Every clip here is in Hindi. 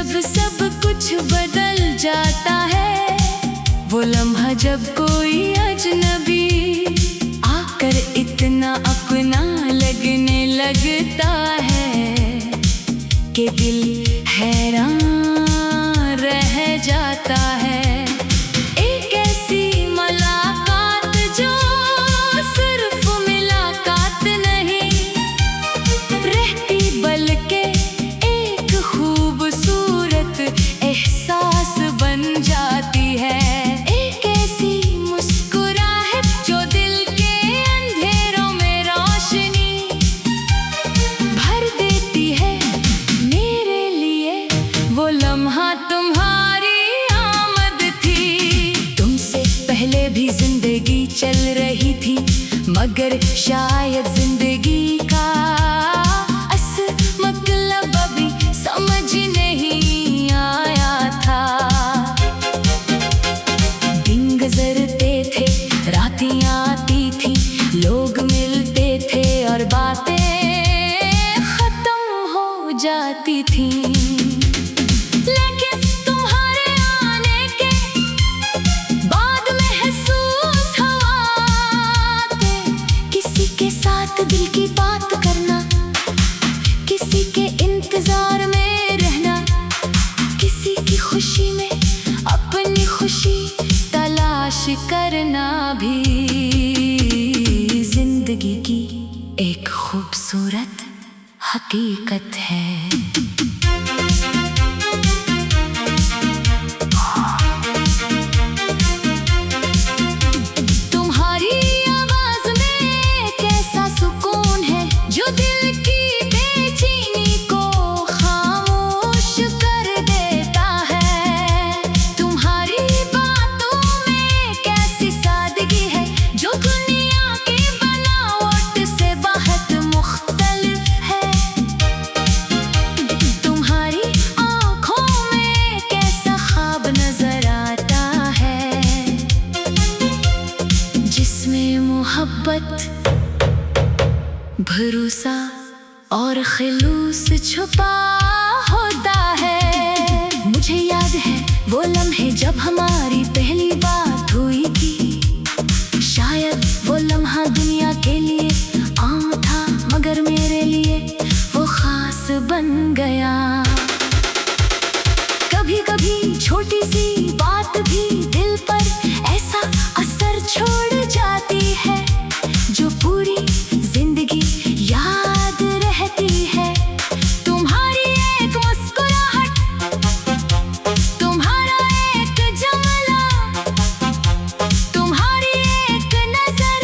जब सब कुछ बदल जाता है, वो लम्हा जब कोई अजनबी आकर इतना अपना लगने लगता है कि दिल हैरान रह जाता है। एक ऐसी मुलाकात जो सिर्फ मुलाकात नहीं रहती, बल्कि एक खूबसूरत एहसास बन जाती है। एक ऐसी मुस्कुराहट जो दिल के अंधेरों में रोशनी भर देती है। मेरे लिए वो लम्हा तुम्हारी आमद थी। तुमसे पहले भी जिंदगी चल रही थी, मगर शायद जिंदगी का असल मतलब अभी समझ नहीं आया था। दिन गुजरते थे, रातें आती थी, लोग मिलते थे और बातें खत्म हो जाती थी। लेकिन तुम्हारे आने के बाद महसूस हुआ कि किसी के साथ दिल की बात करना, किसी के इंतजार में रहना, किसी की खुशी में अपनी खुशी तलाश करना भी जिंदगी की एक खूबसूरत हकीकत है। मोहब्बत, भरोसा और खिलूस छुपा होता है। मुझे याद है वो लम्हे जब हमारी पहली बात हुई थी। शायद वो लम्हा दुनिया के लिए आम था, मगर मेरे लिए वो खास बन गया। कभी कभी छोटी सी बात भी दिल पर ऐसा असर छोड़ जाती है जो पूरी जिंदगी याद रहती है। तुम्हारी एक मुस्कुराहट, तुम्हारा एक जमला, तुम्हारी एक नजर,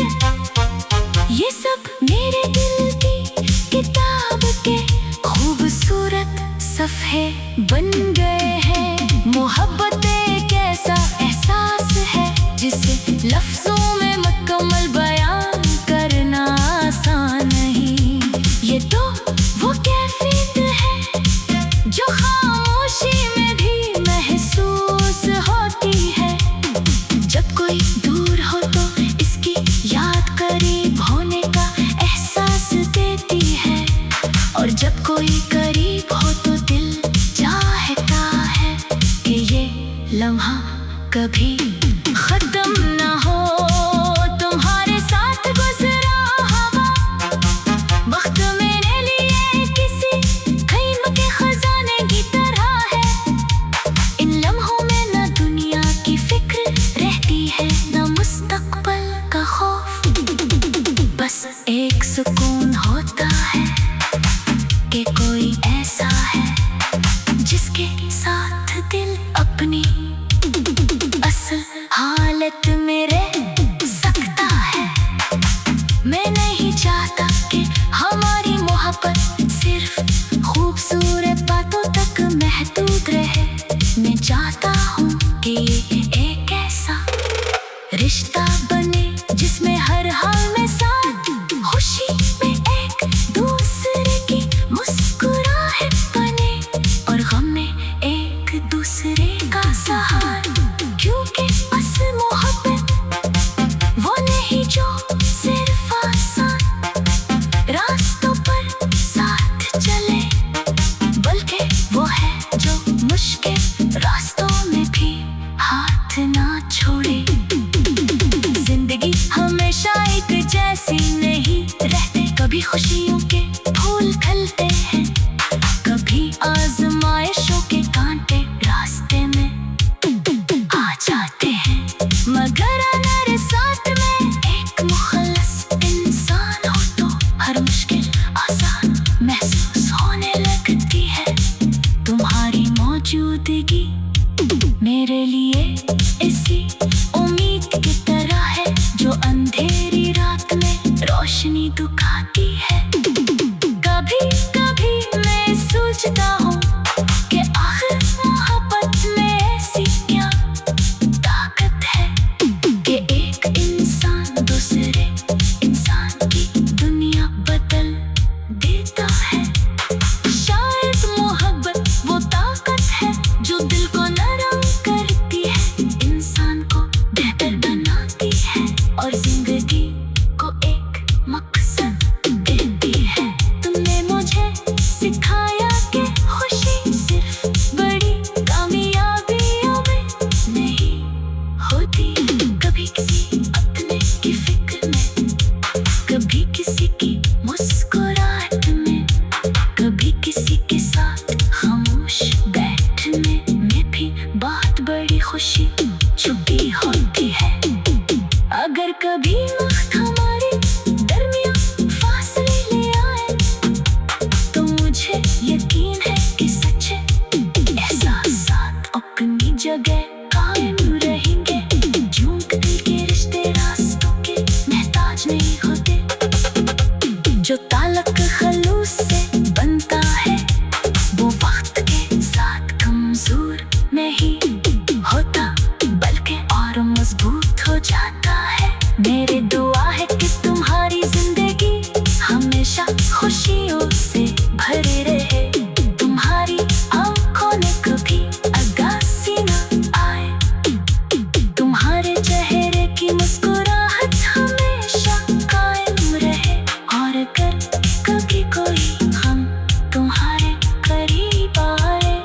ये सब मेरे दिल की किताब के खूबसूरत सफ़े बन गए हैं। मोहब्बत एक ऐसा एहसास है जिसे लफ्ज़ों में मुकम्मल बयान करना आसान नहीं। ये तो वो कैफियत है जो खामोशी में भी महसूस होती है। जब कोई दूर हो तो इसकी याद करीब होने का एहसास देती है, और जब कोई करीब हो तो दिल चाहता है कि ये लम्हा कभी खत्म ना हो। तुम्हारे साथ गुजरा हवा वक्त मेरे लिए किसी ख़ैम के खजाने की तरह है। इन लम्हों में न दुनिया की फिक्र रहती है, न मुस्तक़बल का खौफ। बस एक सुकून होता है कि कोई ऐसा है जिसके साथ दिल अपनी असल हालत में रह सकता है। मैं नहीं चाहता कि हमारी मोहब्बत सिर्फ खूबसूरत बातों तक महदूद रहे। मैं चाहता हूँ कि ये एक ऐसा रिश्ता बने जिसमें हर हाल में साथ, खुशी में एक दूसरे की मुस्कुराहट बने और गम में एक दूसरे का सहारा। क्योंकि असल मोहब्बत वो नहीं जो सिर्फ आसान रास्तों पर साथ चले, बल्कि वो है जो मौजूदगी मेरे लिए इसी उम्मीद की तरह है जो अंधेरी रात में रोशनी दिखाती है। कभी कभी मैं सोचता हूँ कि आखिर मोहब्बत में ऐसी क्या ताकत है कि एक इंसान दूसरे इंसान की दुनिया बदल देता है। शायद मोहब्बत वो ताकत है जो दिल को नरम करती है, इंसान को बेहतर बनाती है और जिंदगी को एक मकसद देती है। तुमने मुझे सिखाया कि खुशी सिर्फ बड़ी कामयाबियों में नहीं होती। कभी किसी अपने की फिक्र में, कभी किसी की मुस्कुराहट में, कभी किसी के साथ खामोश बैठने में भी बहुत बड़ी खुशी छुपी होती है। अगर कभी वक्त हमारे दरमियान फासले ले आए तो मुझे यकीन है कि सच्चे एहसासात अपनी जगह कायम रहेंगे। झूठ दिल के रिश्ते रास्तों के मोहताज नहीं होते। जो ताल्लुक खलूस से बनता है वो वक्त के साथ कमजोर नहीं होता बल्कि और मजबूत हो जाता है। मेरी दुआ है कि तुम्हारी जिंदगी हमेशा खुशियों से भरी रहे। तुम्हारी आंखों में कभी उदासी न आए, तुम्हारे चेहरे की मुस्कुराहट हमेशा कायम रहे। और अगर कभी कोई हम तुम्हारे करीब आए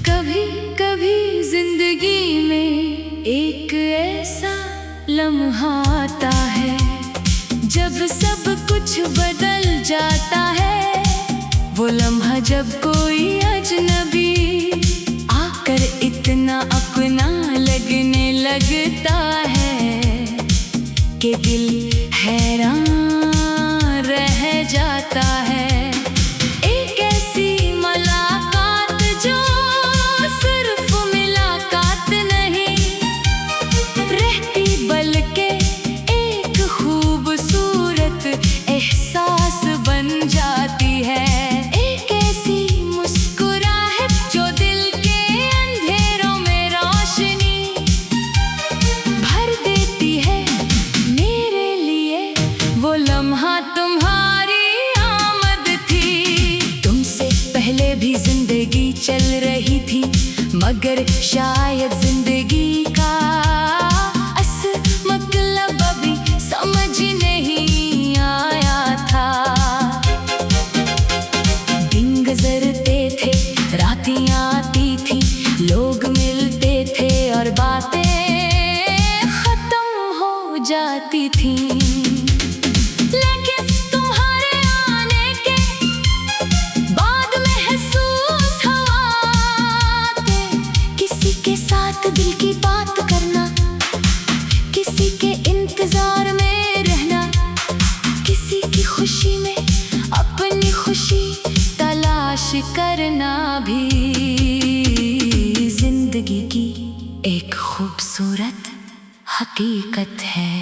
कभी कभी जिंदगी में एक ऐसा लम्हा आता है जब सब कुछ बदल जाता है। वो लम्हा जब कोई अजनबी आकर इतना अपना लगने लगता है कि दिल हैरान रह जाता है। एक ऐसी मुलाकात जो सिर्फ मुलाकात नहीं रहती बल्कि एक खूबसूरत एहसास बन जाती है। एक ऐसी मुस्कुराहट जो दिल के अंधेरों में रोशनी भर देती है। मेरे लिए वो लम्हा तुम्हारी आमद थी। तुमसे पहले भी जिंदगी चल रही थी मगर शायद जिंदगी का असल मतलब अभी समझ नहीं आया था। दिन गुजरते थे, रातें आती थी, लोग मिलते थे और बातें खत्म हो जाती थी। लेकिन तुम्हारे आने के बाद महसूस हुआ कि किसी के साथ दिल की बात करना, किसी के इंतजार में रहना, किसी की खुशी में अपनी खुशी तलाश करना भी जिंदगी की एक खूबसूरत हकीकत है।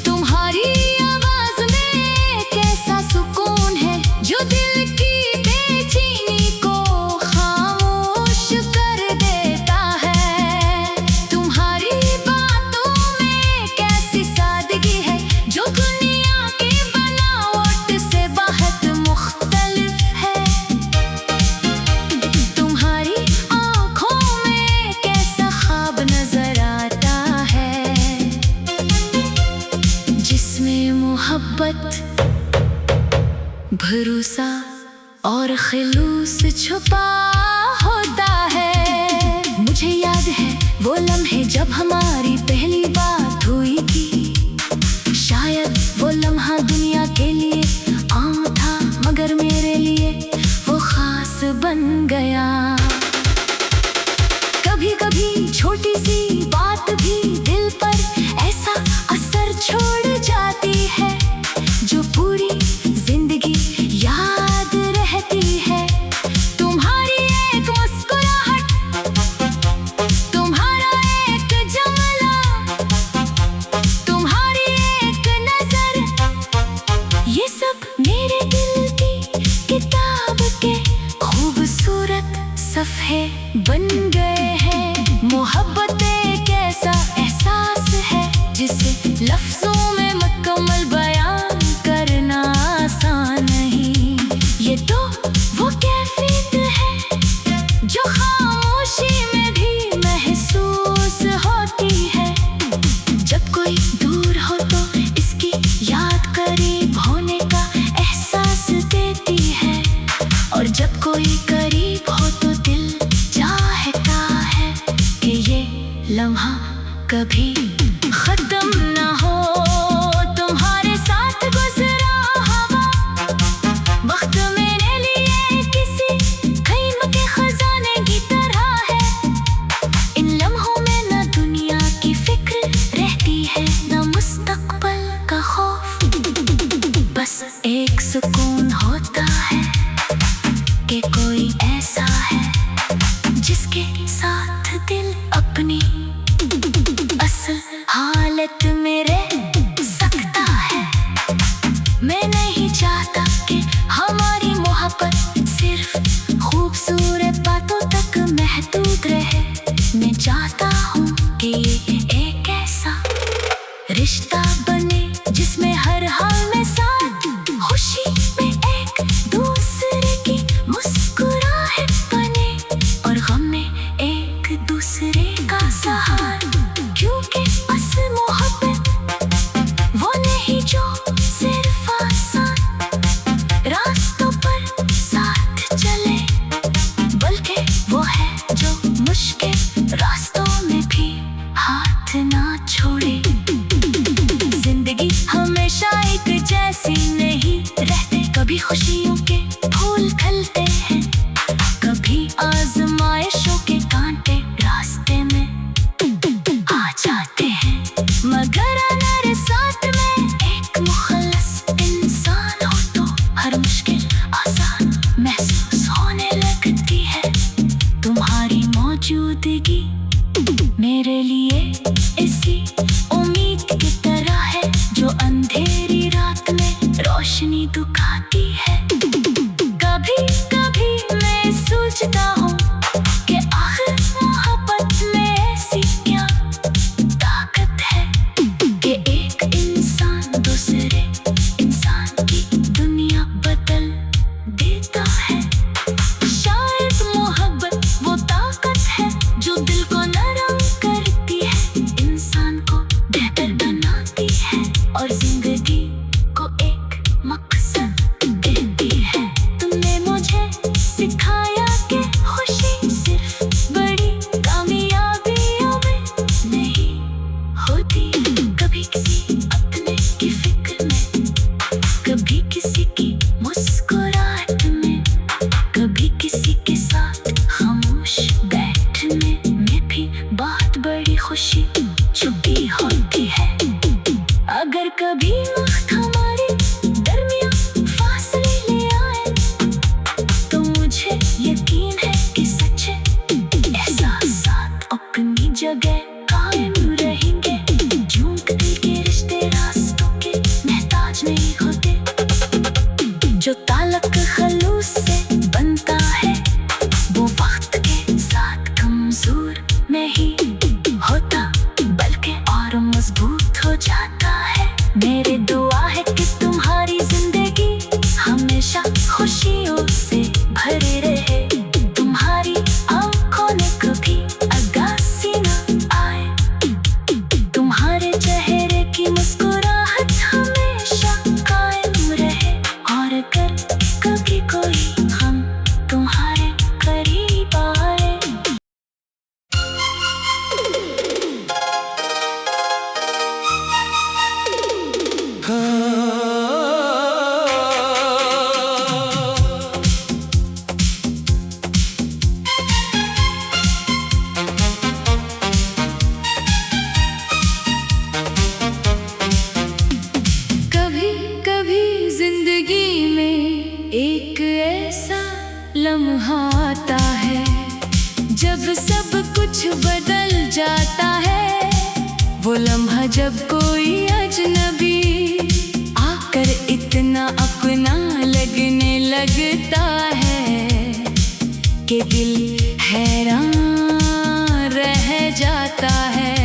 तुम्हारी आवाज में कैसा सुकून है जो दिल की बेचैनी को खामोश कर देता है। तुम्हारी बातों में कैसी सादगी है जो दुनिया की बनावट से बहुत मुख्तलिफ है। तुम्हारी आंखों में कैसा ख्वाब नजर आता है जिसमें मोहब्बत, भरोसा और खिलूस छुपा होता है। वो लम्हे जब हमारी पहली बात हुई थी। शायद वो लम्हा दुनिया के लिए आम था, मगर मेरे लिए वो खास बन गया। कभी कभी छोटी सी बात भी दिल पर ऐसा असर छोड़ जाती है, जो पूरी जिंदगी याद रहती है। तुम्हारी एक मुस्कुराहट, तुम्हारा एक जमला, तुम्हारी एक नजर, ये सब मेरे दिल की किताब के खूबसूरत सफ़े बन गए हैं। मोहब्बत एक ऐसा एहसास है जिसे लफ्ज़ों में मुकम्मल बयान करना आसान नहीं। ये तो वो कैफियत है जो खामोशी में भी महसूस होती है। जब कोई दूर हो तो इसकी याद करीब होने का एहसास देती है, और जब कोई करीब हो तो दिल चाहता है कि ये लम्हा कभी खत्म ना हो। तुम्हारे साथ गुजरा हवा वक्त मेरे लिए किसी क़ीमत के खजाने की तरह है। इन लम्हों में न दुनिया की फिक्र रहती है, न मुस्तकबिल का खौफ। बस एक सुकून होता है कि कोई ऐसा है जिसके साथ दिल अपनी असल हालत में रह सकता है। मैं नहीं चाहता कि हमारी मोहब्बत सिर्फ खूबसूरत बातों तक महदूद रहे। मैं चाहता हूँ कि ये एक ऐसा रिश्ता बने जिसमें हर हाल में साथ, खुशी में एक दूसरे की मुस्कुराहट बने, और गम में एक दूसरे का सहारा। क्योंकि असल मोहब्बत वो नहीं जो सिर्फ आसान रास्तों पर साथ चले, बल्कि वो है जो मुश्किल रास्तों में भी हाथ ना छोड़े। जिंदगी हमेशा एक जैसी नहीं रहती, कभी खुशियों के फूल खिलते हैं, कभी आजमाइशों के कांटे रास्ते में आ जाते हैं। मगर अगर साथ में एक मुखलिस इंसान हो तो हर मुश्किल आसान महसूस होने लगती है। तुम्हारी मौजूदगी मेरे लिए इसी उम्मीद की तरह है जो अंधेरी रात में रोशनी दिखाती है। कभी कभी मैं सोचता हूँ कि आखिर मोहब्बत में ऐसी क्या ताकत है कि एक इंसान दूसरे इंसान की दुनिया बदल देता है। शायद मोहब्बत वो ताकत है जो दिल को नरम करती है, इंसान को बेहतर बनाती है, और जिंदगी को एक मकसद देती है। तुमने मुझे सिखाया कि खुशी सिर्फ बड़ी कामयाबियों में नहीं होती, कभी किसी अपने की फिक्र में, कभी किसी की मुस्कुराहट में, कभी किसी के साथ खामोश बैठने में भी बहुत बड़ी खुशी छुपी होती है। अगर कभी वक्त हमारे दरमियान फासले ले आए तो मुझे यकीन है कि सच्चे एहसास अपनी जगह कायम रहेंगे। झूठ दिल के रिश्ते रास्तों के मोहताज नहीं होते, जो ताल्लुक खलूस से बनता है वो वक्त के साथ कमजोर नहीं होता, बल्कि और मजबूत हो जाता है। मेरे दुआ है कि तुम्हारी जिंदगी हमेशा खुशियों से भरी रहे, तुम्हारी आंखों में कभी उदासी न आए। कुछ बदल जाता है। वो लम्हा जब कोई अजनबी आकर इतना अपना लगने लगता है कि दिल हैरान रह जाता है।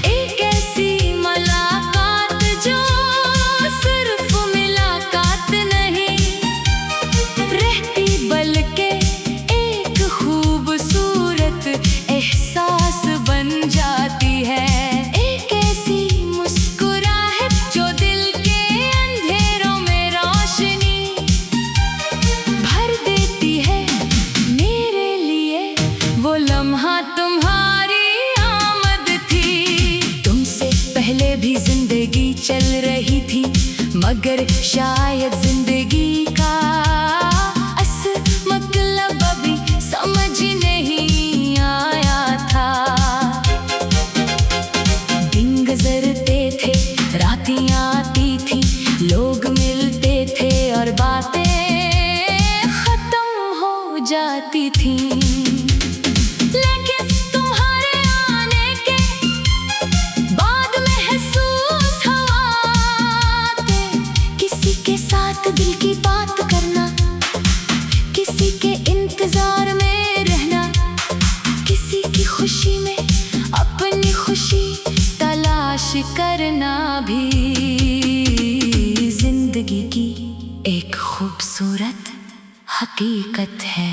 एक ऐसी मुलाकात जो सिर्फ मुलाकात नहीं रहती, बल्कि एक खूबसूरत एहसास बन जाती है। एक ऐसी मुस्कुराहट जो दिल के अंधेरों में रोशनी भर देती है। मेरे लिए वो लम्हा तुम्हारी आमद थी। तुमसे पहले भी जिंदगी चल रही थी, मगर शायद जिंदगी का असल मतलब अभी समझ नहीं आया था। दिन गुजरते थे, रातें आती थी, लोग मिलते थे और बातें खत्म हो जाती थी। लेकिन तुम्हारे आने के बाद महसूस हुआ किसी के साथ दिल की बात करना, किसी के इंतजार में रहना, किसी की खुशी में अपनी खुशी तलाश करना भी जिंदगी की एक खूबसूरत हकीकत है।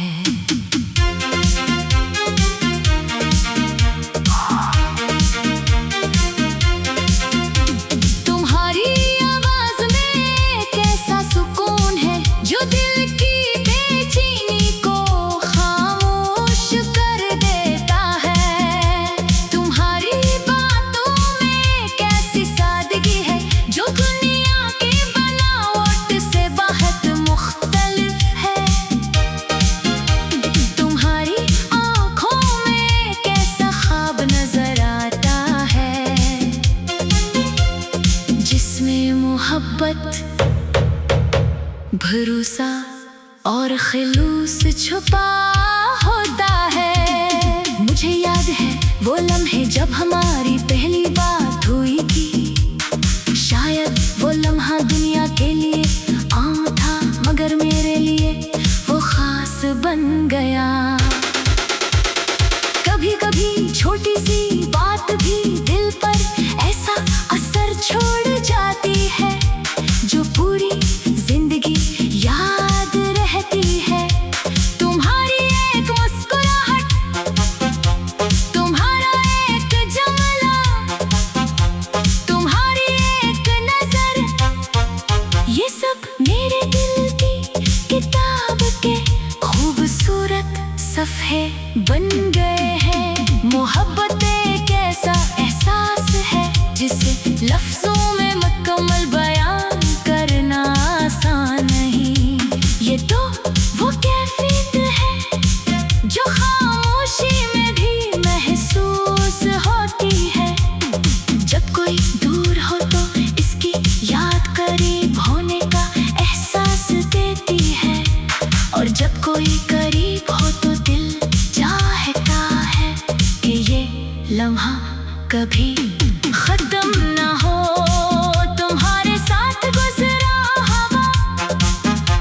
मोहब्बत, भरोसा और खिलूस छुपा होता है। मुझे याद है वो लम्हे जब हमारी पहली बात हुई थी। शायद वो लम्हा दुनिया के लिए आम था, मगर मेरे लिए वो खास बन गया। कभी कभी छोटी सी बात भी दिल पर ऐसा असर छोड़ जाती है जो पूरी जिंदगी याद रहती है। तुम्हारी एक मुस्कुराहट, तुम्हारा एक जमला, तुम्हारी एक नजर, ये सब मेरे दिल की किताब के खूबसूरत सफ़े बन गए हैं। मोहब्बत एक ऐसा एहसास है जिसे लफ्ज़ों में मुकम्मल बयान करना आसान नहीं। ये तो वो कैफियत है जो खामोशी में भी महसूस होती है। जब कोई दूर हो तो इसकी याद करीब होने का एहसास देती है, और जब कोई करीब हो तो दिल चाहता है कि ये लम्हा कभी खत्म ना हो। तुम्हारे साथ गुजरा हवा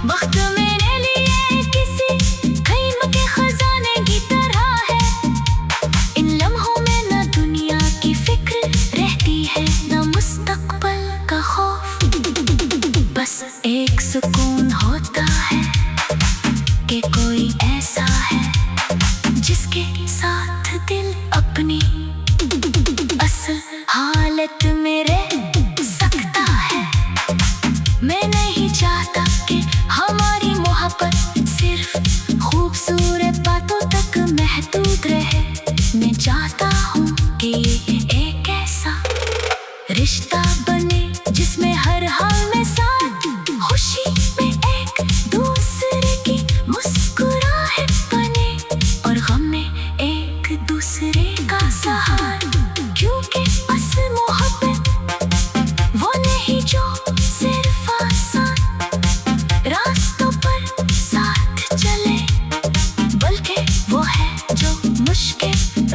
वक्त मेरे लिए किसी ख़ैम के खजाने की तरह है। इन लम्हों में न दुनिया की फिक्र रहती है, न मुस्तकबल का खौफ। बस एक सुकून होता है कि कोई ऐसा है जिसके साथ दिल अपनी असल हालत में रह सकता है। मैं नहीं चाहता कि हमारी मोहब्बत सिर्फ खूबसूरत बातों तक महदूद रहे। मैं चाहता हूँ कि ये एक ऐसा रिश्ता बने जिसमें हर हाल में साथ, खुशी में एक दूसरे की मुस्कुराहट बने और गम में एक दूसरे का सहारा। क्योंकि असल मोहब्बत वो नहीं जो सिर्फ आसान रास्तों पर साथ चले, बल्कि वो है जो मुश्किल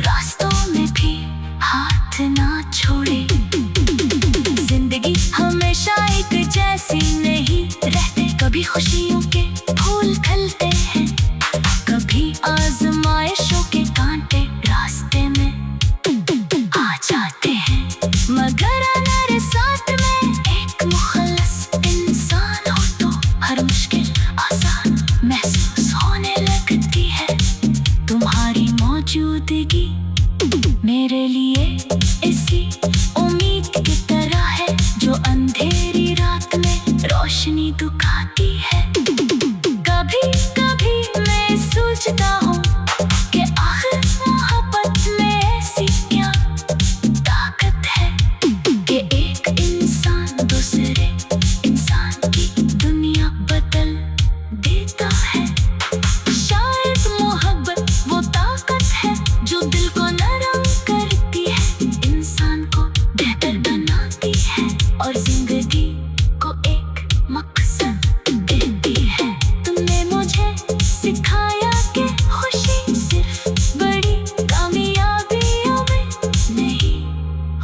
मेरे लिए इसी उम्मीद की तरह है जो अंधेरी रात में रोशनी दिखाती है। कभी कभी मैं सोचता हूँ कि आखिर मोहब्बत में ऐसी क्या ताकत है कि एक इंसान दूसरे इंसान की दुनिया बदल देता है। शायद मोहब्बत वो ताकत है जो दिल को नरम करती है, इंसान को बेहतर बनाती है और जिंदगी को एक मकसद देती है। तुमने मुझे सिखाया कि खुशी सिर्फ बड़ी कामयाबियों में नहीं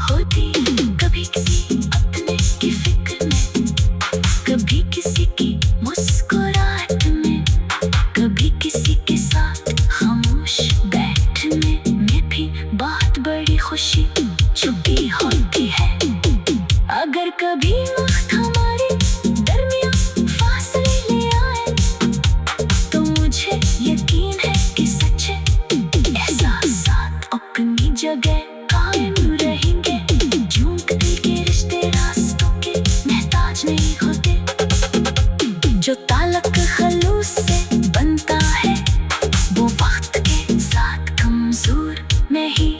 होती। कभी किसी अपने की फिक्र में, कभी किसी की मुस्कुराहट में, कभी किसी के साथ खामोश बैठने में भी बहुत बड़ी खुशी छुपी होती है। अगर कभी वक्त हमारे दरमियान फासले ले आए तो मुझे यकीन है कि सच्चे एहसासात अपनी जगह कायम रहेंगे। झूठ दिल के रिश्ते रास्तों के मोहताज नहीं होते। जो ताल्लुक खलूस से बनता है वो वक्त के साथ कमजोर नहीं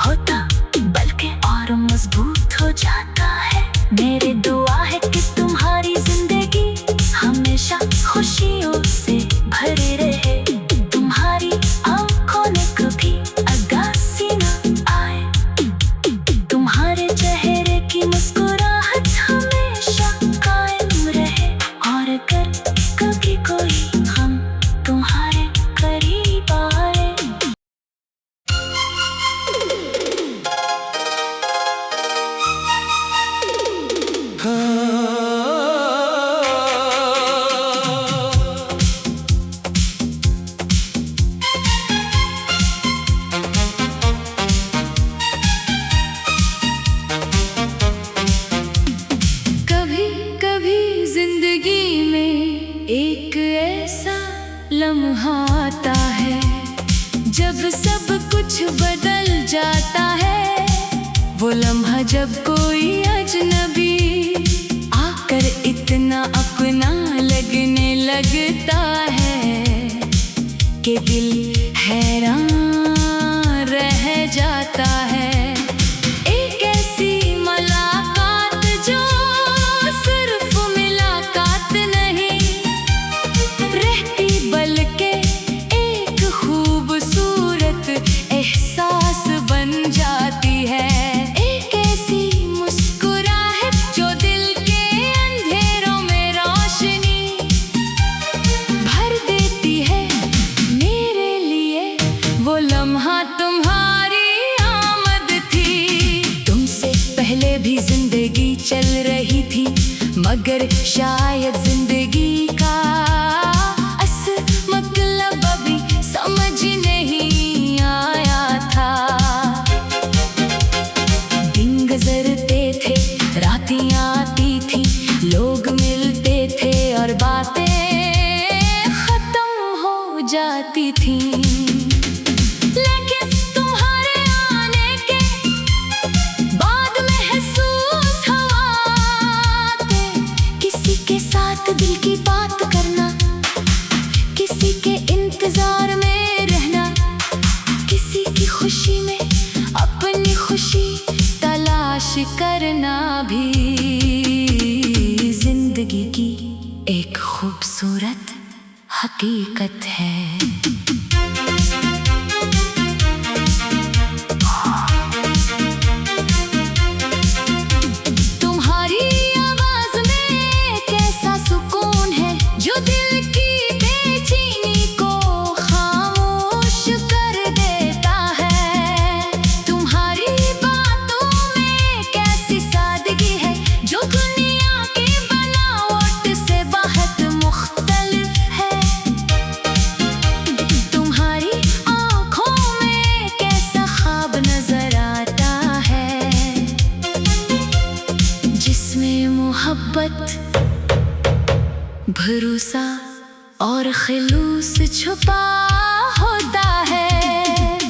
होता बल्कि और मजबूत हो जाता है। मेरी दुआ है कि तुम्हारी जिंदगी हमेशा खुशियों से भरी रहे। तुम्हारी आंखों में कभी उदासी न आए, तुम्हारे चेहरे की मुस्कुराहट हमेशा कायम रहे। और अगर कभी कोई हम तुम्हारे करीब आए कभी कभी जिंदगी में एक ऐसा लम्हा आता है जब सब कुछ बदल जाता है। वो लम्हा जब कोई अजनबी आकर इतना अपना लगने लगता है कि दिल हैरान रह जाता है। एक ऐसी मुलाकात जो सिर्फ मुलाकात नहीं रहती बल्कि एक खूबसूरत एहसास बन जाती है। एक ऐसी मुस्कुराहट जो दिल के अंधेरों में रोशनी भर देती है। मेरे लिए वो लम्हा तुम्हारी आमद थी। तुमसे पहले भी जिंदगी चल रही थी मगर शायद जिंदगी का असल मतलब अभी समझ नहीं आया था। दिन गुजरते थे, रातें आती थी, लोग मिलते थे और बातें खत्म हो जाती थी। लेकिन तुम्हारे आने के बाद महसूस हुआ कि किसी के साथ दिल की बात करना, किसी के इंतजार में रहना, किसी की खुशी में अपनी खुशी तलाश करना भी जिंदगी की एक खूबसूरत हकीकत है। तुम्हारी आवाज में कैसा सुकून है जो दिल की बेचैनी को खामोश कर देता है। तुम्हारी बातों में कैसी सादगी है जो दुनिया की बनावट से बहुत मुख्तलिफ है। तुम्हारी आंखों में कैसा ख्वाब नजर आता है जिसमें मोहब्बत, भरोसा और खिलूस छुपा होता है।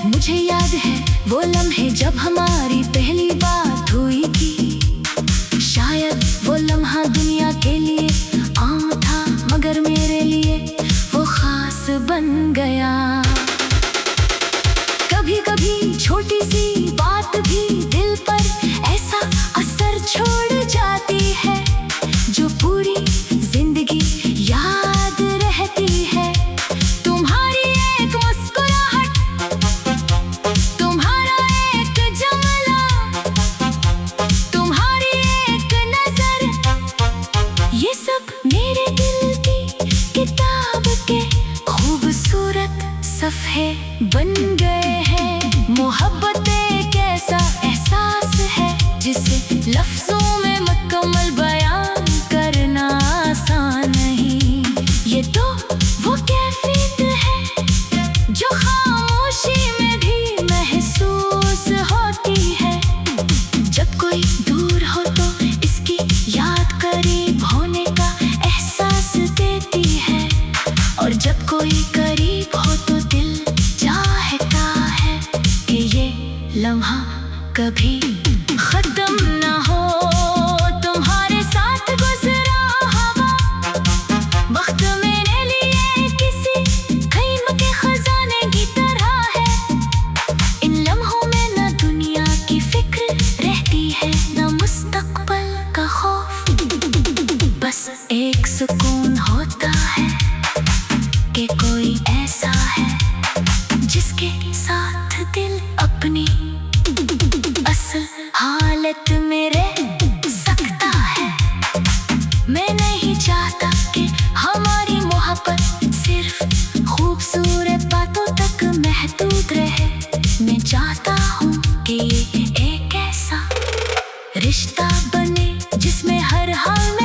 मुझे याद है वो लम्हे जब हमारी पहली बात हुई थी। शायद वो लम्हा दुनिया के लिए आम था, मगर मेरे लिए वो खास बन गया। कभी कभी छोटी सी बात भी दिल पर ऐसा असर छोड़ जाती है, जो पूरी जिंदगी याद रहती है। तुम्हारी एक मुस्कुराहट, तुम्हारा एक जमला, तुम्हारी एक नजर, ये सब मेरे दिल की किताब के खूबसूरत सफ़े बन गए हैं। मोहब्बत एक ऐसा एहसास है जिसे लफ्जों में मुकम्मल बयान करना आसान नहीं। ये तो वो कैफियत है जो खामोशी में भी महसूस होती है। जब कोई दूर हो तो इसकी याद करीब होने का एहसास देती है, और जब कोई करीब हो तो दिल चाहता है कि ये लम्हा कभी खत्म ना हो। तुम्हारे साथ गुजरा हवा वक्त मेरे लिए किसी क़ीमत के खजाने की तरह है। इन लम्हों में न दुनिया की फिक्र रहती है, न मुस्तकबिल का खौफ, बस एक सुकून होता है कि कोई ऐसा है जिसके साथ दिल अपनी असल हालत में रह सकता है। मैं नहीं चाहता कि हमारी मोहब्बत सिर्फ खूबसूरत बातों तक महदूद रहे। मैं चाहता हूँ कि ये एक ऐसा रिश्ता बने जिसमें हर हाल में